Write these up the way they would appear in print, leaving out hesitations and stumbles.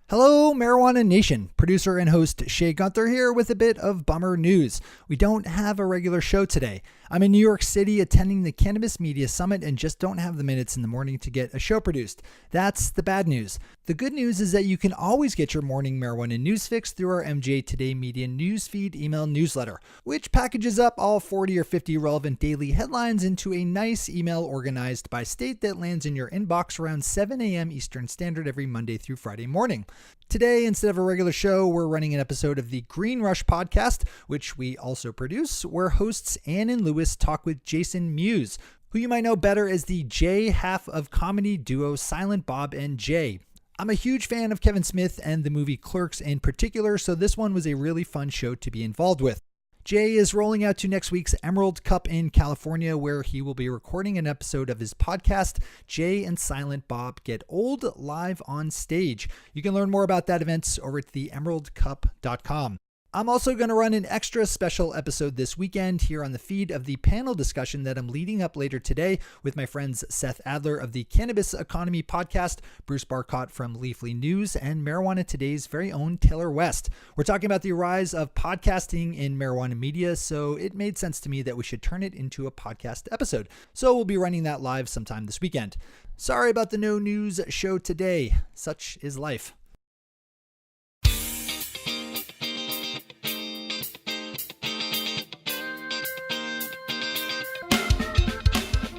Hello, Marijuana Nation. Producer and host Shay Gunther here with a bit of bummer news. We don't have a regular show today. I'm in New York City attending the Cannabis Media Summit and just don't have the minutes in the morning to get a show produced. That's the bad news. The good news is that you can always get your morning marijuana news fix through our MJ Today Media Newsfeed email newsletter, which packages up all 40 or 50 relevant daily headlines into a nice email organized by state that lands in your inbox around 7 a.m. Eastern Standard every Monday through Friday morning. Today, instead of a regular show, we're running an episode of the Green Rush podcast, which we also produce, where hosts Ann and Lewis talk with Jason Mewes, who you might know better as the J half of comedy duo Silent Bob and Jay. I'm a huge fan of Kevin Smith and the movie Clerks in particular, so this one was a really fun show to be involved with. Jay is rolling out to next week's Emerald Cup in California, where he will be recording an episode of his podcast, Jay and Silent Bob Get Old, live on stage. You can learn more about that event over at theemeraldcup.com. I'm also going to run an extra special episode this weekend here on the feed of the panel discussion that I'm leading up later today with my friends Seth Adler of the Cannabis Economy podcast, Bruce Barcott from Leafly News, and Marijuana Today's very own Taylor West. We're talking about the rise of podcasting in marijuana media, so it made sense to me that we should turn it into a podcast episode. So we'll be running that live sometime this weekend. Sorry about the no news show today. Such is life.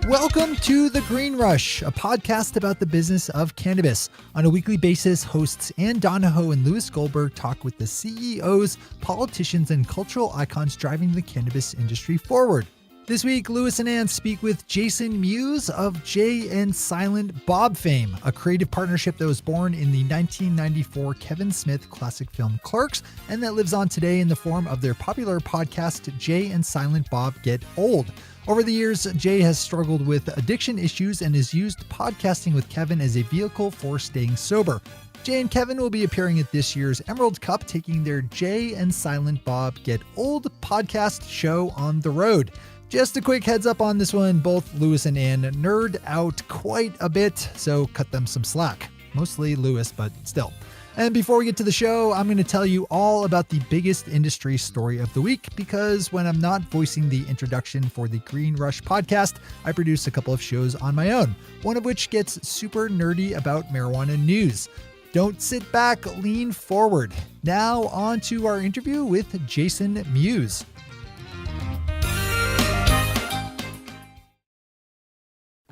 Welcome to The Green Rush, a podcast about the business of cannabis. On a weekly basis, hosts Ann Donahoe and Louis Goldberg talk with the CEOs, politicians, and cultural icons driving the cannabis industry forward. This week, Louis and Ann speak with Jason Mewes of Jay and Silent Bob fame, a creative partnership that was born in the 1994 Kevin Smith classic film Clerks, and that lives on today in the form of their popular podcast, Jay and Silent Bob Get Old. Over the years, Jay has struggled with addiction issues and has used podcasting with Kevin as a vehicle for staying sober. Jay and Kevin will be appearing at this year's Emerald Cup, taking their Jay and Silent Bob Get Old podcast show on the road. Just a quick heads up on this one, both Louis and Ann nerd out quite a bit, so cut them some slack. Mostly Louis, but still. And before we get to the show, I'm going to tell you all about the biggest industry story of the week, because when I'm not voicing the introduction for the Green Rush podcast, I produce a couple of shows on my own, one of which gets super nerdy about marijuana news. Don't sit back, lean forward. Now on to our interview with Jason Mewes.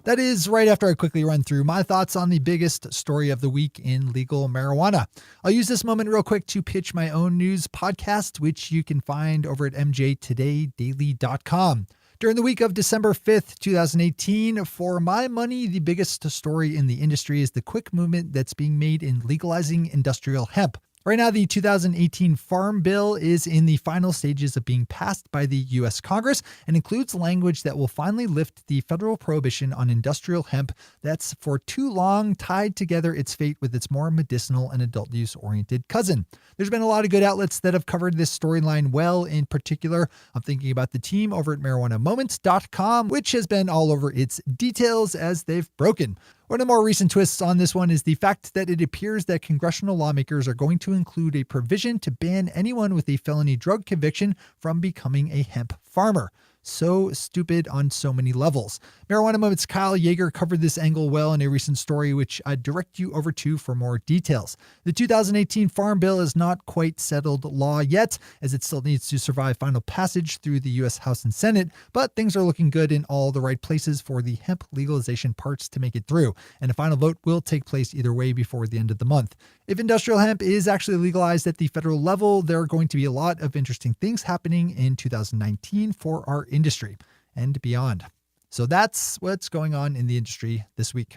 That is right after I quickly run through my thoughts on the biggest story of the week in legal marijuana. I'll use this moment real quick to pitch my own news podcast, which you can find over at mjtodaydaily.com. During the week of December 5th, 2018, for my money, the biggest story in the industry is the quick movement that's being made in legalizing industrial hemp. Right now, the 2018 Farm Bill is in the final stages of being passed by the U.S. Congress and includes language that will finally lift the federal prohibition on industrial hemp that's for too long tied together its fate with its more medicinal and adult use oriented cousin. There's been a lot of good outlets that have covered this storyline well. In particular, I'm thinking about the team over at marijuanamoment.com, which has been all over its details as they've broken. One of the more recent twists on this one is the fact that it appears that congressional lawmakers are going to include a provision to ban anyone with a felony drug conviction from becoming a hemp farmer. So stupid on so many levels. Marijuana Moment's Kyle Yeager covered this angle well in a recent story, which I'd direct you over to for more details. The 2018 Farm Bill is not quite settled law yet, as it still needs to survive final passage through the U.S. House and Senate, but things are looking good in all the right places for the hemp legalization parts to make it through, and a final vote will take place either way before the end of the month. If industrial hemp is actually legalized at the federal level, there are going to be a lot of interesting things happening in 2019 for our industry and beyond. So that's what's going on in the industry this week.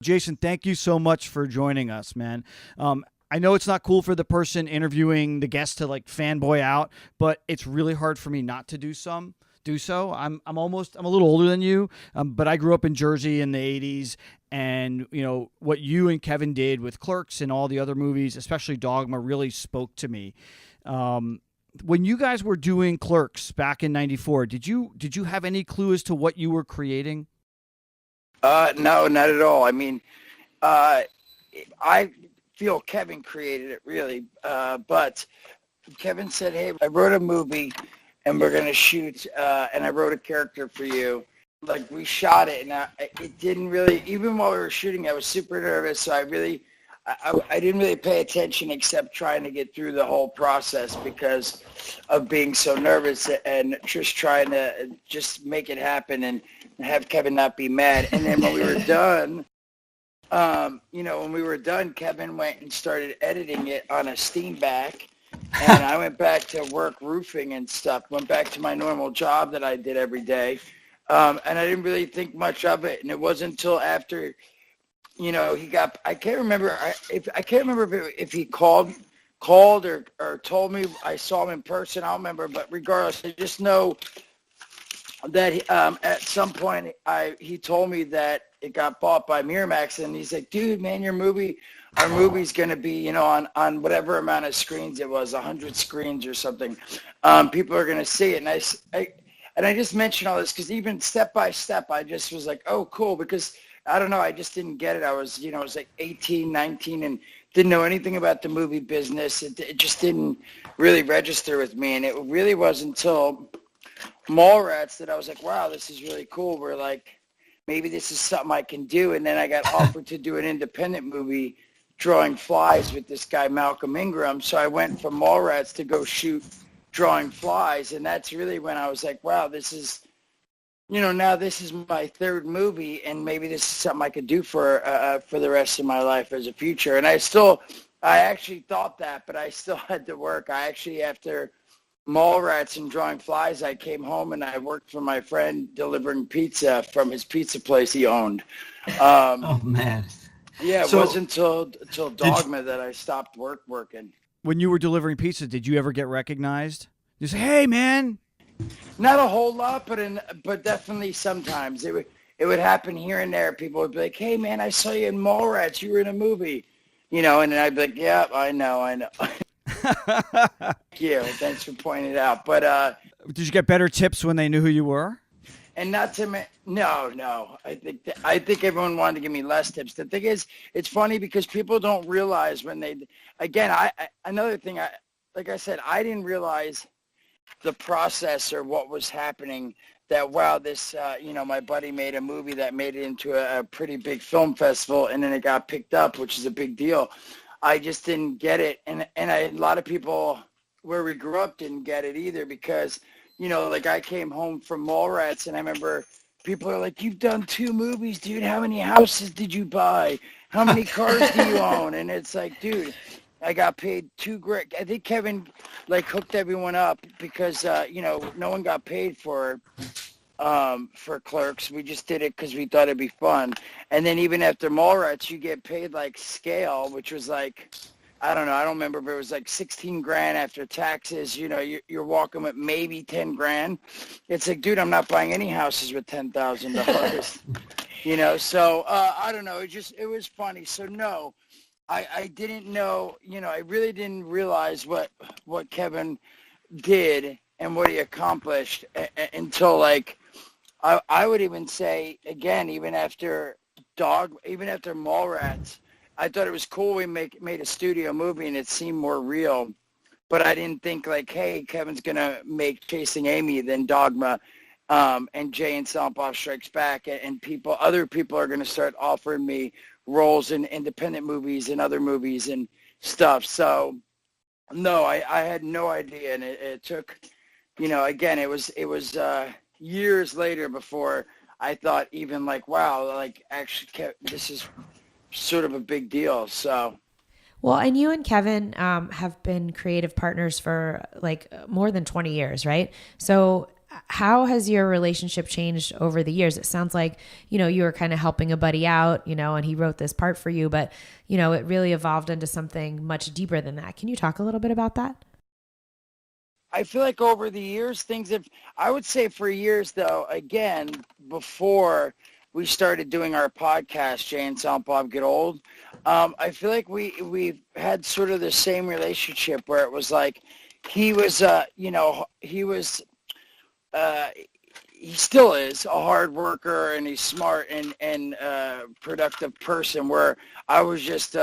Jason, thank you so much for joining us, man. I know it's not cool for the person interviewing the guest to like fanboy out, but it's really hard for me not to do so. I'm a little older than you, but I grew up in Jersey in the 80s, and you know what you and Kevin did with Clerks and all the other movies, especially Dogma, really spoke to me. When you guys were doing Clerks back in '94, did you have any clue as to what you were creating? No, not at all. I mean, I feel Kevin created it really, but Kevin said, hey, I wrote a movie and we're going to shoot, and I wrote a character for you. Like, we shot it, and it didn't really, even while we were shooting, I was super nervous, so I didn't really pay attention except trying to get through the whole process because of being so nervous and just trying to just make it happen and have Kevin not be mad. And then when we were done, Kevin went and started editing it on a steam back. And I went back to work roofing and stuff, went back to my normal job that I did every day. And I didn't really think much of it. And it wasn't until after, I can't remember if he called or told me I saw him in person. I don't remember, but regardless, I just know that at some point he told me that it got bought by Miramax, and he's like, dude, man, our movie's going to be, on whatever amount of screens it was, 100 screens or something. People are going to see it. And I just mentioned all this because even step by step, I just was like, oh, cool, because I don't know, I just didn't get it. I was, I was like 18, 19 and didn't know anything about the movie business. It just didn't really register with me. And it really wasn't until Mallrats that I was like, wow, this is really cool. We're like, maybe this is something I can do. And then I got offered to do an independent movie, Drawing Flies, with this guy, Malcolm Ingram. So I went from Mallrats to go shoot Drawing Flies. And that's really when I was like, wow, this is, now this is my third movie, and maybe this is something I could do for the rest of my life as a future. And I actually thought that, but I still had to work. I actually, after Mallrats and Drawing Flies, I came home and I worked for my friend delivering pizza from his pizza place he owned. Oh, man. Yeah, it wasn't until Dogma that I stopped working. When you were delivering pizza, did you ever get recognized? You say, hey, man. Not a whole lot, but definitely sometimes. It would happen here and there. People would be like, hey, man, I saw you in Mallrats. You were in a movie. And then I'd be like, yeah, I know. Thank you. Thanks for pointing it out. But did you get better tips when they knew who you were? And not to no. I think everyone wanted to give me less tips. The thing is, it's funny because people don't realize when they. Again, another thing. Like I said, I didn't realize the process or what was happening. That wow, this my buddy made a movie that made it into a pretty big film festival, and then it got picked up, which is a big deal. I just didn't get it, and a lot of people where we grew up didn't get it either because. Like I came home from Mallrats and I remember people are like, you've done 2 movies, dude. How many houses did you buy? How many cars do you own? And it's like, dude, I got paid $2,000. I think Kevin hooked everyone up because, no one got paid for Clerks. We just did it because we thought it'd be fun. And then even after Mallrats, you get paid scale, which was I don't know. I don't remember, but it was $16,000 after taxes. You're walking with maybe $10,000. It's like, dude, I'm not buying any houses with $10,000. So I don't know. It was funny. So no, I didn't know. I really didn't realize what Kevin did and what he accomplished until I would even say again, even after Mallrats. I thought it was cool we made a studio movie and it seemed more real, but I didn't think hey, Kevin's going to make Chasing Amy, then Dogma, and Jay and Silent Bob Strikes Back, and other people are going to start offering me roles in independent movies and other movies and stuff. So, no, I had no idea, and it took, again, it was years later before I thought even wow, actually, this is sort of a big deal. So well, and you and Kevin have been creative partners for more than 20 years, right? So how has your relationship changed over the years? It sounds like you were kind of helping a buddy out, and he wrote this part for you, but it really evolved into something much deeper than that. Can you talk a little bit about that? I feel like over the years I would say for years though, again, before we started doing our podcast, Jay and Silent Bob Get Old, I feel like we've had sort of the same relationship where it was he still is a hard worker and he's smart and productive person, where I was just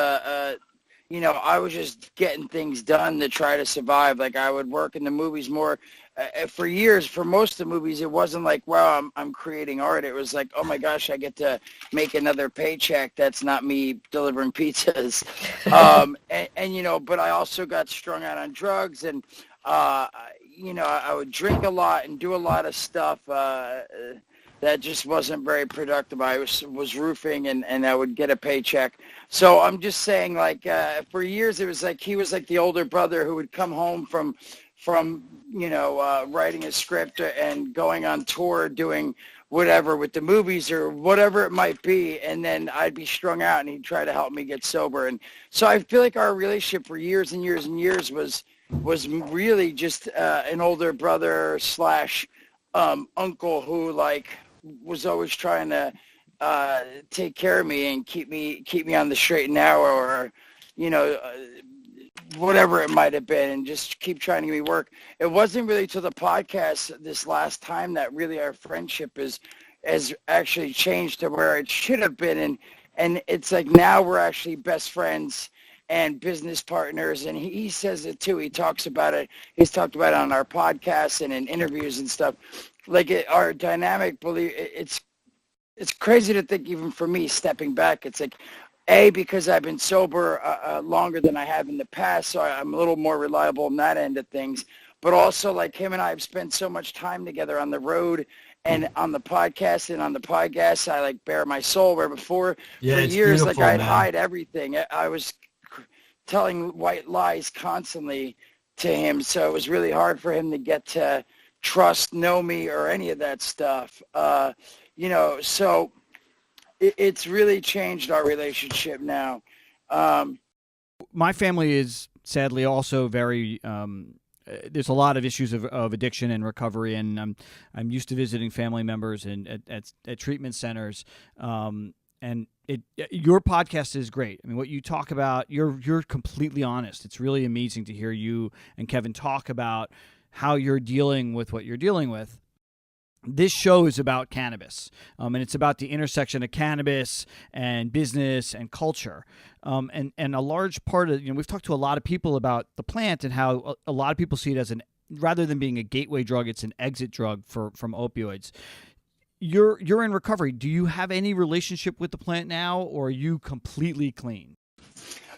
I was just getting things done to try to survive. Like I would work in the movies more. For years, for most of the movies, it wasn't like, wow, I'm creating art. It was like, oh my gosh, I get to make another paycheck. That's not me delivering pizzas. But I also got strung out on drugs, and I would drink a lot and do a lot of stuff that just wasn't very productive. I was roofing, and I would get a paycheck. So I'm just saying, like, for years, it was like he was like the older brother who would come home from writing a script and going on tour, doing whatever with the movies or whatever it might be, and then I'd be strung out, and he'd try to help me get sober. And so I feel like our relationship for years and years and years was really just an older brother / uncle who like was always trying to take care of me and keep me on the straight and narrow, or whatever it might have been, and just keep trying to give me work. It wasn't really till the podcast this last time that really our friendship has actually changed to where it should have been, and it's like now we're actually best friends and business partners, and he says it too. He talks about it. He's talked about it on our podcast and in interviews and stuff. Like our dynamic, it's crazy to think, even for me stepping back, it's like, because I've been sober longer than I have in the past, so I'm a little more reliable on that end of things. But also, like, him and I have spent so much time together on the road and on the podcast. And on the podcast, I, like, bare my soul, where before, for years, like, I'd hide everything. I was telling white lies constantly to him, so it was really hard for him to get to trust, know me, or any of that stuff. So it's really changed our relationship now. My family is sadly also very there's a lot of issues of addiction and recovery, and I'm used to visiting family members and at treatment centers. And your podcast is great. I mean, what you talk about, you're completely honest. It's really amazing to hear you and Kevin talk about how you're dealing with what you're dealing with. This show is about cannabis, and it's about the intersection of cannabis and business and culture. And a large part of, we've talked to a lot of people about the plant and how a lot of people see it as rather than being a gateway drug, it's an exit drug from opioids. You're in recovery. Do you have any relationship with the plant now, or are you completely clean?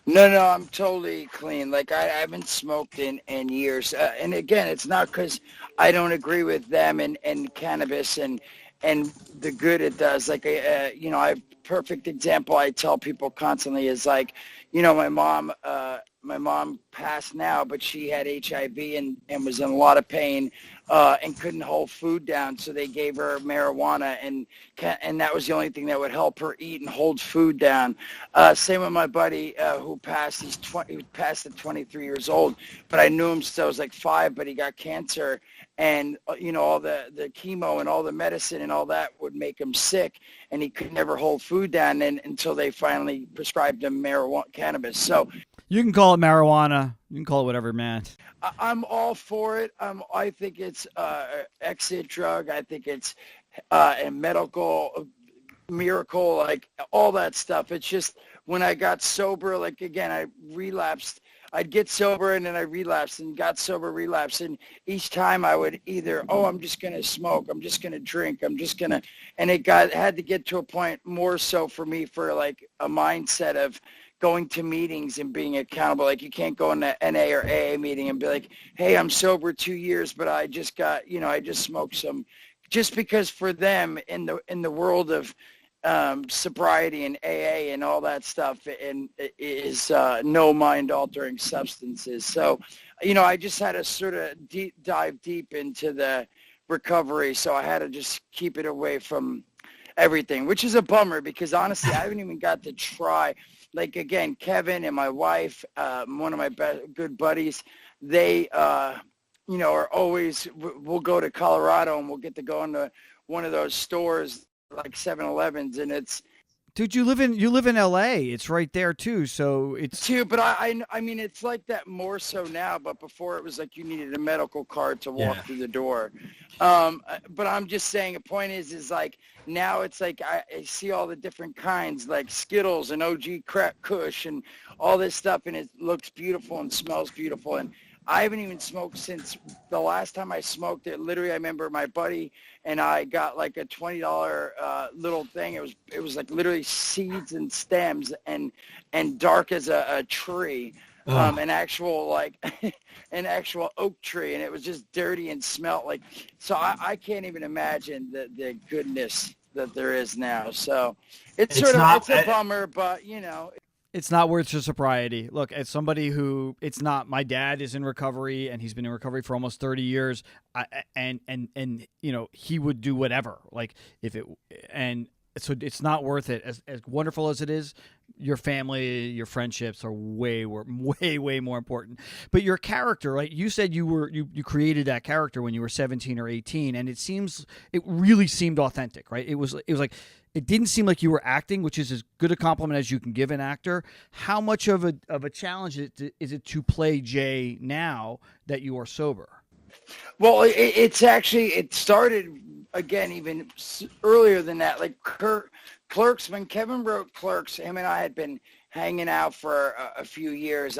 No, I'm totally clean. Like, I haven't smoked in years. And again, it's not because I don't agree with them and cannabis and the good it does. Like, a perfect example I tell people constantly is like, my mom passed now, but she had HIV and was in a lot of pain and couldn't hold food down. So they gave her marijuana, and that was the only thing that would help her eat and hold food down. Same with my buddy who passed. He passed at 23 years old, but I knew him since I was like 5, but he got cancer. And, all the chemo and all the medicine and all that would make him sick, and he could never hold food down until they finally prescribed him cannabis. So you can call it marijuana. You can call it whatever, man. I'm all for it. I think it's exit drug. I think it's a medical miracle, like all that stuff. It's just when I got sober, like, again, I relapsed. I'd get sober and then I relapsed and got sober, relapsed. And each time I would either, I'm just going to smoke. I'm just going to drink. I'm just going to, and it had to get to a point more so for me for like a mindset of going to meetings and being accountable. Like, you can't go in an NA or AA meeting and be like, hey, I'm sober 2 years, but I just got, I just smoked some, just because for them in the world of sobriety and AA and all that stuff, and is no mind-altering substances. So, I just had to sort of dive deep into the recovery, so I had to just keep it away from everything, which is a bummer because honestly, I haven't even got to try. Like, again, Kevin and my wife, one of my good buddies, they, are always, we'll go to Colorado and we'll get to go into one of those stores like 7-Elevens, and Dude, you live in LA. It's right there too. So it's too, but I mean, it's like that more so now, but before it was like you needed a medical card to walk through the door. But I'm just saying, the point is like now it's like I see all the different kinds, like Skittles and OG Crack Kush and all this stuff, and it looks beautiful and smells beautiful. And I haven't even smoked since the last time I smoked it. Literally, I remember my buddy and I got like a $20 little thing. It was like literally seeds and stems and dark as a tree, an actual like an actual oak tree, and it was just dirty and smelled like. So I can't even imagine the goodness that there is now. So it's a bummer, but you know. It's not worth the sobriety. Look, as somebody who, it's not, my dad is in recovery and he's been in recovery for almost 30 years. And you know, he would do whatever, like if it, and so it's not worth it. As wonderful as it is, your family, your friendships are way more important. But your character, right? You said you created that character when you were 17 or 18, and it really seemed authentic, right? It was like, it didn't seem like you were acting, which is as good a compliment as you can give an actor. How much of a challenge is it to play Jay now that you are sober? Well, it started again even earlier than that. Like Clerks, when Kevin wrote Clerks, him and I had been hanging out for a few years.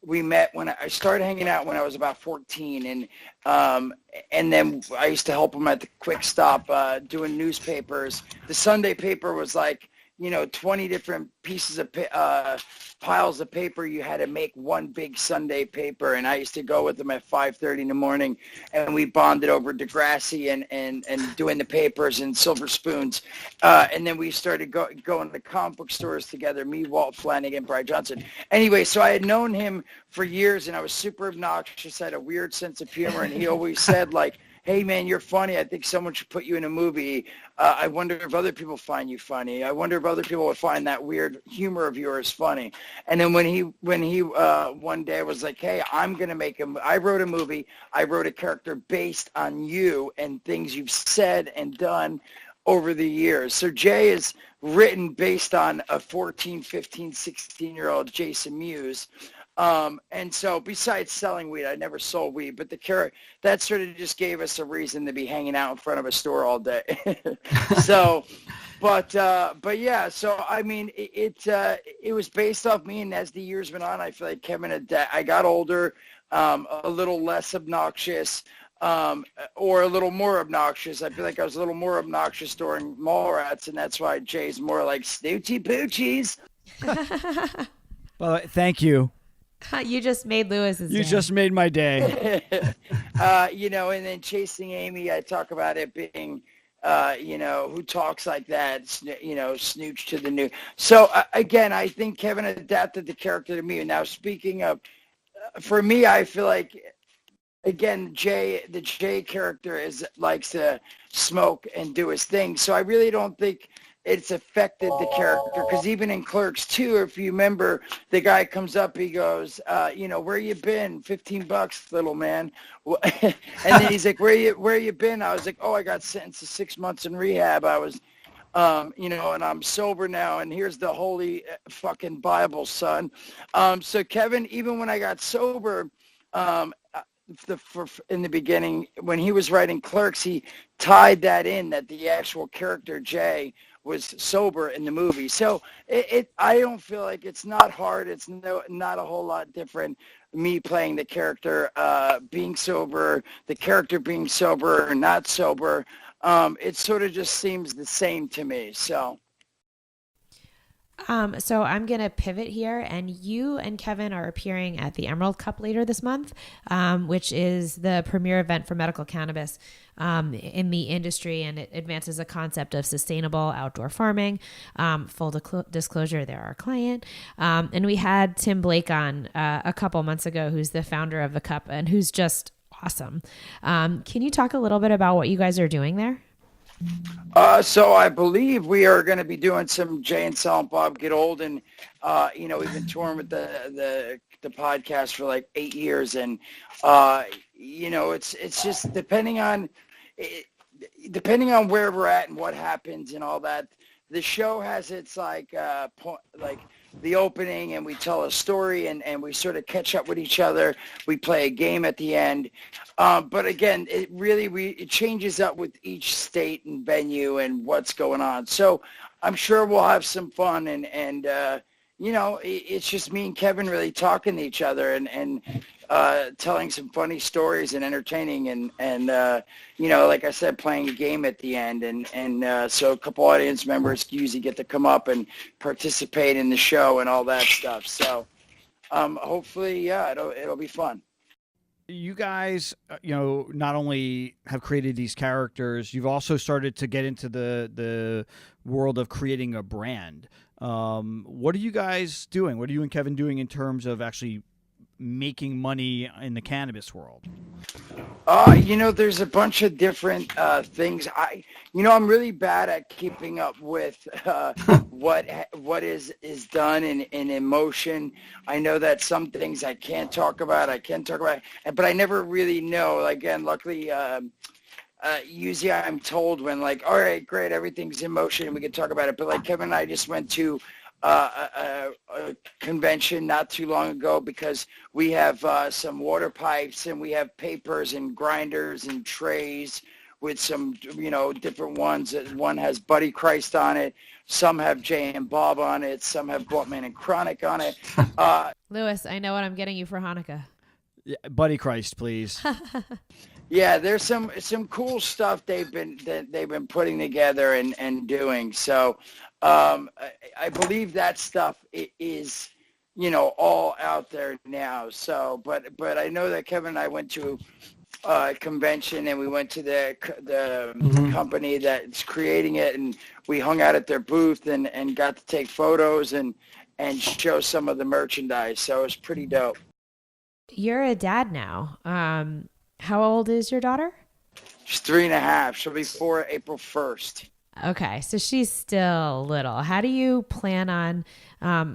We met when I started hanging out when I was about 14, and then I used to help him at the Quick Stop doing newspapers. The Sunday paper was like, 20 different pieces of piles of paper. You had to make one big Sunday paper, and I used to go with him at 5:30 in the morning, and we bonded over Degrassi and doing the papers and Silver Spoons, and then we started going to comic book stores together, me, Walt Flanagan, Brian Johnson. Anyway, so I had known him for years, and I was super obnoxious, had a weird sense of humor, and he always said, like, hey, man, you're funny. I think someone should put you in a movie. I wonder if other people find you funny. I wonder if other people would find that weird humor of yours funny. And then when he one day was like, hey, I'm going to make I wrote a movie. I wrote a character based on you and things you've said and done over the years. So Jay is written based on a 14, 15, 16-year-old Jason Mewes. And so besides selling weed, I never sold weed, but that sort of just gave us a reason to be hanging out in front of a store all day. So, but yeah, so I mean, it was based off me, and as the years went on, I feel like Kevin I got older, a little less obnoxious, or a little more obnoxious. I feel like I was a little more obnoxious during Mallrats, and that's why Jay's more like Snoochie Poochies. Well, thank you. You just made Lewis's You day. just made my day. And then Chasing Amy, I talk about it being, who talks like that, snooch to the new. So, again, I think Kevin adapted the character to me. And now, speaking of, for me, I feel like, again, the Jay character likes to smoke and do his thing. So I really don't think it's affected the character, because even in Clerks 2, if you remember, the guy comes up, he goes, where you been? $15, little man. And then he's like, where you been? I was like, I got sentenced to 6 months in rehab. I was, and I'm sober now, and here's the holy fucking Bible, son. So Kevin, even when I got sober, in the beginning, when he was writing Clerks, he tied that in, that the actual character Jay was sober in the movie. So I don't feel like it's not hard. It's not a whole lot different. Me playing the character, being sober, the character being sober or not sober. It sort of just seems the same to me. So I'm going to pivot here, and you and Kevin are appearing at the Emerald Cup later this month, which is the premier event for medical cannabis in the industry, and it advances a concept of sustainable outdoor farming. Full disclosure, they're our client. And we had Tim Blake on a couple months ago, who's the founder of the Cup and who's just awesome. Can you talk a little bit about what you guys are doing there? So I believe we are going to be doing some Jay and Silent Bob Get Old, and we've been touring with the podcast for like 8 years, and it's just depending on where we're at and what happens and all that. the show has its like the opening, and we tell a story, and we sort of catch up with each other. We play a game at the end. But again, it changes up with each state and venue and what's going on. So I'm sure we'll have some fun, and it's just me and Kevin really talking to each other and telling some funny stories and entertaining, and like I said, playing a game at the end, and so a couple audience members usually get to come up and participate in the show and all that stuff. So hopefully, it'll be fun. You guys, not only have created these characters, you've also started to get into the world of creating a brand. What are you guys doing? What are you and Kevin doing in terms of actually making money in the cannabis world? There's a bunch of different things. I'm really bad at keeping up with what is done in motion. I know that some things I can't talk about. But I never really know. Again, luckily, usually I'm told when, like, all right, great, everything's in motion and we can talk about it. But like Kevin and I just went to a convention not too long ago because we have some water pipes, and we have papers and grinders and trays with some, different ones. One has Buddy Christ on it. Some have Jay and Bob on it. Some have Boatman and Chronic on it. Lewis, I know what I'm getting you for Hanukkah. Yeah, Buddy Christ, please. Yeah, there's some cool stuff they've been putting together and doing. So I believe that stuff is, all out there now. So, but I know that Kevin and I went to a convention, and we went to the company that's creating it, and we hung out at their booth and got to take photos and show some of the merchandise. So it was pretty dope. You're a dad now. How old is your daughter? She's 3.5. She'll be 4 April 1st. Okay, so she's still little. How do you plan on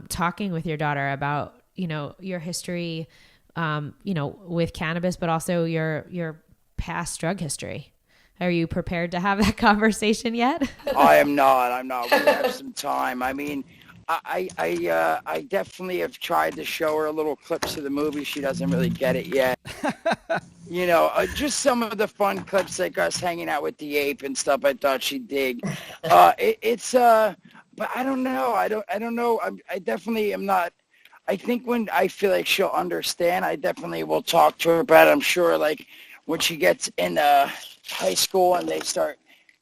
talking with your daughter about, your history, with cannabis, but also your past drug history? Are you prepared to have that conversation yet? I'm not. We have some time. I mean, I definitely have tried to show her little clips of the movie. She doesn't really get it yet. Just some of the fun clips, like us hanging out with the ape and stuff. I thought she'd dig. But I don't know. I don't know. I definitely am not. I think when I feel like she'll understand, I definitely will talk to her about it. I'm sure, like, when she gets in high school and they start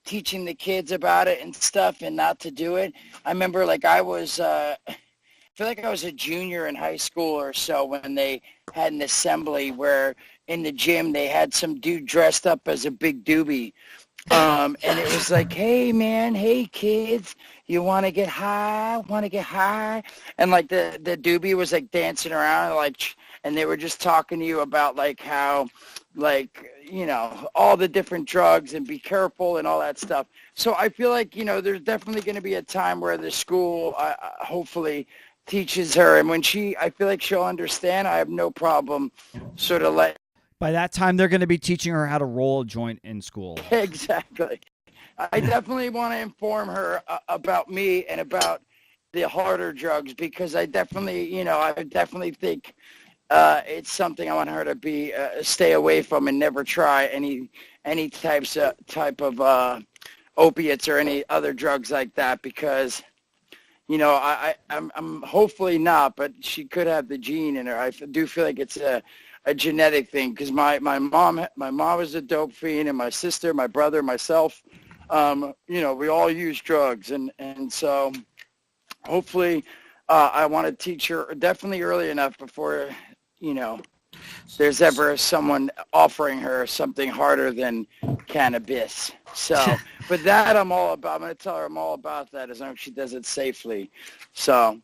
teaching the kids about it and stuff and not to do it. I remember, like, I feel like I was a junior in high school or so when they had an assembly where in the gym they had some dude dressed up as a big doobie. And it was like, hey, man, hey, kids, you want to get high? And, like, the doobie was, like, dancing around, like, and they were just talking to you about, like, how, like, all the different drugs and be careful and all that stuff. So I feel like, there's definitely going to be a time where the school hopefully teaches her. And when I feel like she'll understand, I have no problem sort of By that time, they're going to be teaching her how to roll a joint in school. Exactly. I definitely want to inform her about me and about the harder drugs, because I definitely, I definitely think it's something I want her to be stay away from and never try any type of opiates or any other drugs like that, because I'm hopefully not, but she could have the gene in her. I do feel like it's a genetic thing, because my mom is a dope fiend, and my sister, my brother, myself, we all use drugs, and so hopefully I want to teach her definitely early enough before there's ever someone offering her something harder than cannabis. So, but that I'm going to tell her I'm all about that, as long as she does it safely. So.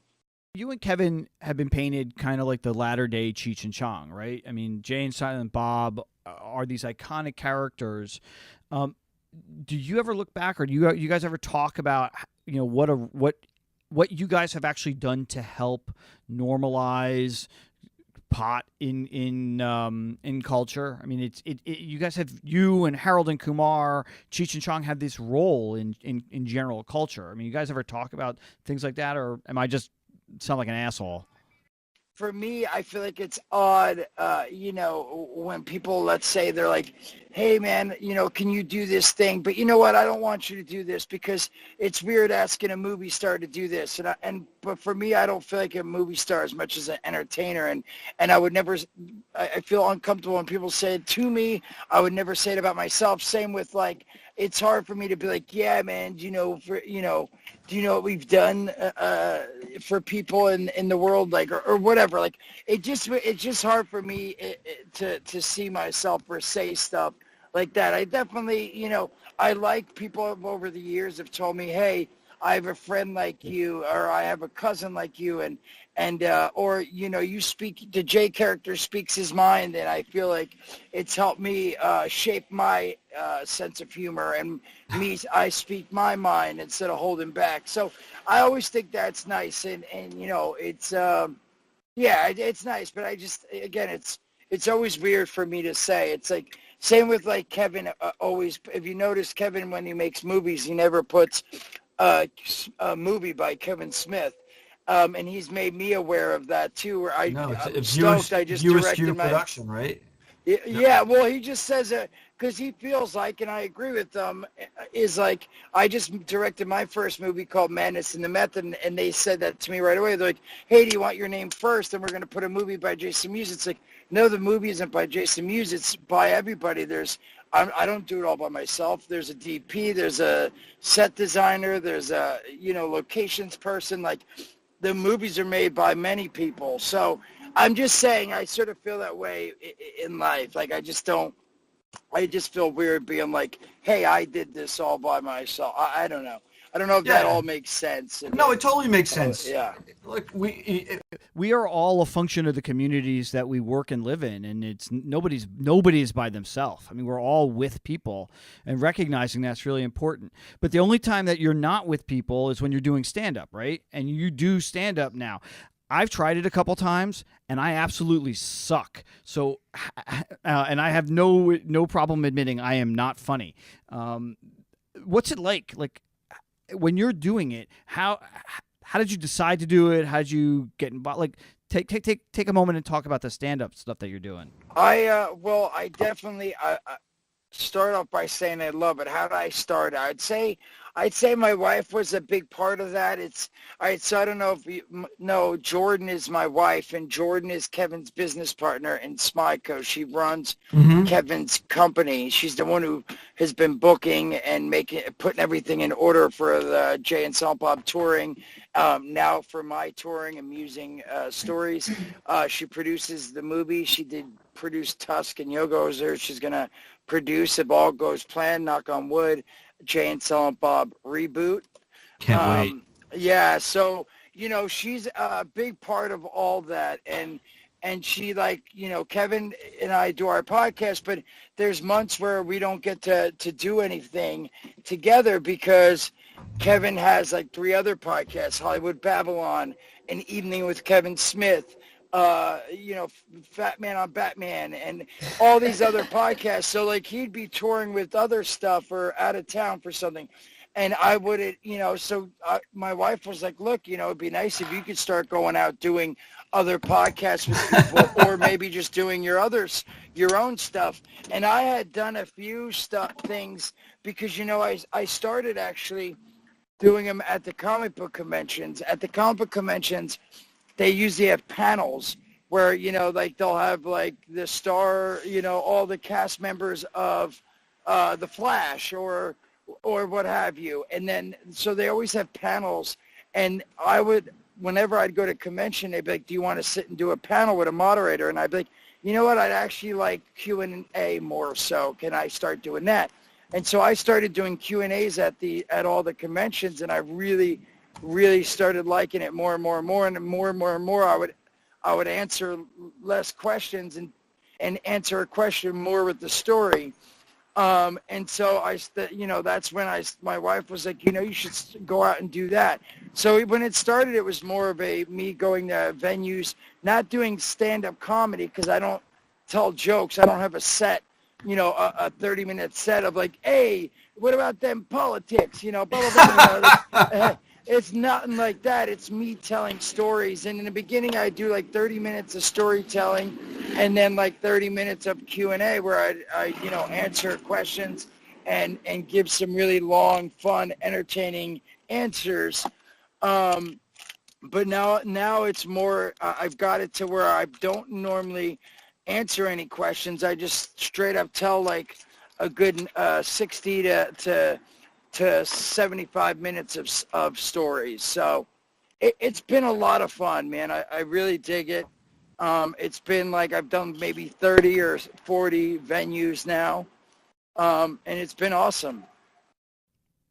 You and Kevin have been painted kind of like the latter-day Cheech and Chong, right? I mean, Jay and Silent Bob are these iconic characters. Do you ever look back, or do you guys ever talk about, what you guys have actually done to help normalize pot in culture? I mean, it's you guys have, you and Harold and Kumar, Cheech and Chong have this role in general culture. I mean, you guys ever talk about things like that, or am I just sound like an asshole? For me, I feel like it's odd, when people, let's say, they're like, hey, man, can you do this thing? But you know what? I don't want you to do this because it's weird asking a movie star to do this. But for me, I don't feel like a movie star as much as an entertainer. And I would never, I feel uncomfortable when people say it to me. I would never say it about myself. Same with, like, it's hard for me to be like, yeah, man, do you know what we've done for people in the world, like, or whatever. Like, it's just hard for me to see myself or say stuff like that. I definitely, I like people over the years have told me, hey, I have a friend like you, or I have a cousin like you, or you speak, the J character speaks his mind, and I feel like it's helped me shape my sense of humor, and I speak my mind instead of holding back. So I always think that's nice, and it's it's nice, but I just, again, it's always weird for me to say. It's like same with like Kevin. Always, if you notice, Kevin, when he makes movies, he never puts a movie by Kevin Smith. And he's made me aware of that too. Where I'm stoked. I just directed my production, right? Yeah, well, he just says it because he feels like, and I agree with them, is like, I just directed my first movie called Madness in the Method, and they said that to me right away. They're like, hey, do you want your name first? And we're going to put a movie by Jason Mewes. It's like, no, the movie isn't by Jason Mewes. It's by everybody. I don't do it all by myself. There's a DP, there's a set designer, there's a, locations person. Like, the movies are made by many people. So I'm just saying, I sort of feel that way in life. Like, I just feel weird being like, hey, I did this all by myself. I don't know. I don't know if that all makes sense. No, it totally makes sense. Yeah. Like We are all a function of the communities that we work and live in, and it's nobody is by themselves. I mean, we're all with people, and recognizing that's really important. But the only time that you're not with people is when you're doing stand-up, right? And you do stand-up now. I've tried it a couple times, and I absolutely suck. So, and I have no problem admitting I am not funny. What's it like? Like, when you're doing it, how did you decide to do it? How did you get involved? Like, take a moment and talk about the stand-up stuff that you're doing. I definitely start off by saying I love it. How did I start? I'd say my wife was a big part of that. So I don't know if you know, Jordan is my wife, and Jordan is Kevin's business partner in Smyco. She runs Kevin's company. She's the one who has been booking and putting everything in order for the Jay and Silent Bob touring. Now for my touring, Amusing Stories. She produces the movie. She did produce Tusk and Yo-Go's. She's going to produce, if all goes planned, knock on wood, Jay and Silent Bob reboot. Can't wait. Yeah, so, she's a big part of all that. And she, like, Kevin and I do our podcast, but there's months where we don't get to do anything together because Kevin has, like, 3 other podcasts, Hollywood Babylon, An Evening with Kevin Smith, Fat Man on Batman, and all these other podcasts. So, like, he'd be touring with other stuff or out of town for something. And I wouldn't, my wife was like, look, it'd be nice if you could start going out doing other podcasts with people or maybe just doing your own stuff. And I had done a few things because, I started actually doing them at the comic book conventions. At the comic book conventions, they usually have panels where, like they'll have like the star, all the cast members of The Flash or what have you. And then, so they always have panels. And whenever I'd go to convention, they'd be like, do you want to sit and do a panel with a moderator? And I'd be like, you know what? I'd actually like Q&A more. So can I start doing that? And so I started doing Q&As at all the conventions, and I really started liking it more and more and more, and more and more and more. I would answer less questions and answer a question more with the story. And so that's when my wife was like, you should go out and do that. So when it started, it was more of me going to venues, not doing stand-up comedy because I don't tell jokes. I don't have a set, a 30-minute set of like, hey, what about them politics? Blah, blah, blah. It's nothing like that. It's me telling stories. And in the beginning, I do like 30 minutes of storytelling and then like 30 minutes of Q&A where I answer questions and give some really long, fun, entertaining answers. But now it's more, I've got it to where I don't normally answer any questions. I just straight up tell like a good 60 to 75 minutes of stories. So it's been a lot of fun, man. I really dig it. It's been like I've done maybe 30 or 40 venues now, and it's been awesome.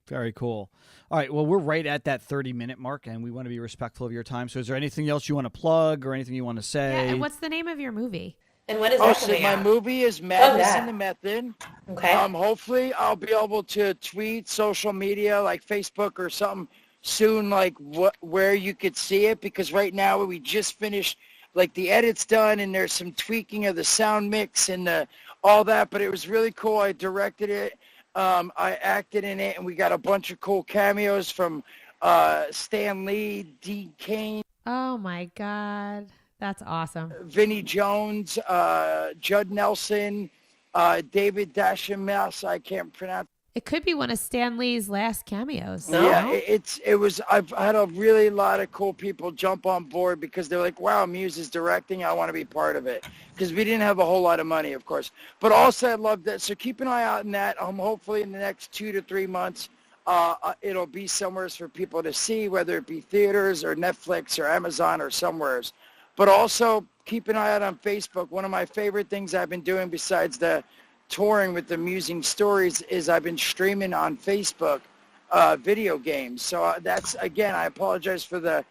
Very cool. All right, well, we're right at that 30-minute mark, and we want to be respectful of your time. So is there anything else you want to plug or anything you want to say? Yeah, and what's the name of your movie? And when is that coming my out? movie is Madness in the Method. Okay. Hopefully I'll be able to tweet social media like Facebook or something soon, like where you could see it, because right now we just finished, like the edit's done and there's some tweaking of the sound mix and all that, but it was really cool. I directed it. I acted in it, and we got a bunch of cool cameos from Stan Lee, Dean Cain. Oh my God. That's awesome. Vinnie Jones, Judd Nelson, David Dashimas, I can't pronounce. It could be one of Stan Lee's last cameos. Yeah, I've had a really lot of cool people jump on board because they're like, wow, Muse is directing. I want to be part of it. Because we didn't have a whole lot of money, of course. But also I love that. So keep an eye out on that. Hopefully in the next 2 to 3 months, it'll be somewhere for people to see, whether it be theaters or Netflix or Amazon or somewheres. But also keep an eye out on Facebook. One of my favorite things I've been doing besides the touring with the Musing Stories is I've been streaming on Facebook video games. So that's, again, I apologize for the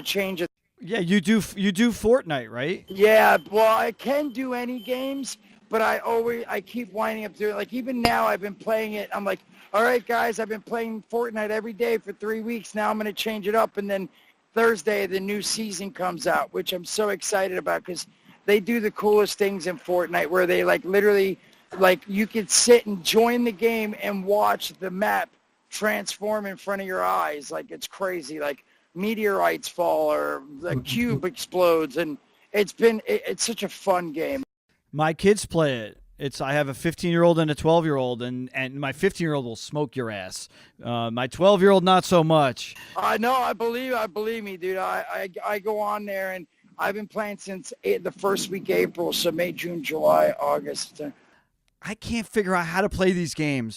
change. Yeah, you do Fortnite, right? Yeah, well, I can do any games, but I keep winding up doing it. Like even now I've been playing it. I'm like, all right, guys, I've been playing Fortnite every day for 3 weeks. Now I'm going to change it up. And then Thursday, the new season comes out, which I'm so excited about because they do the coolest things in Fortnite where they like literally, like you could sit and join the game and watch the map transform in front of your eyes. Like it's crazy. Like meteorites fall or the cube explodes. And it's such a fun game. My kids play it. I have a 15-year-old and a 12-year-old, and my 15-year-old will smoke your ass. My 12-year-old, not so much. I know. I believe me, dude. I go on there, and I've been playing since the first week of April, so May, June, July, August. I can't figure out how to play these games.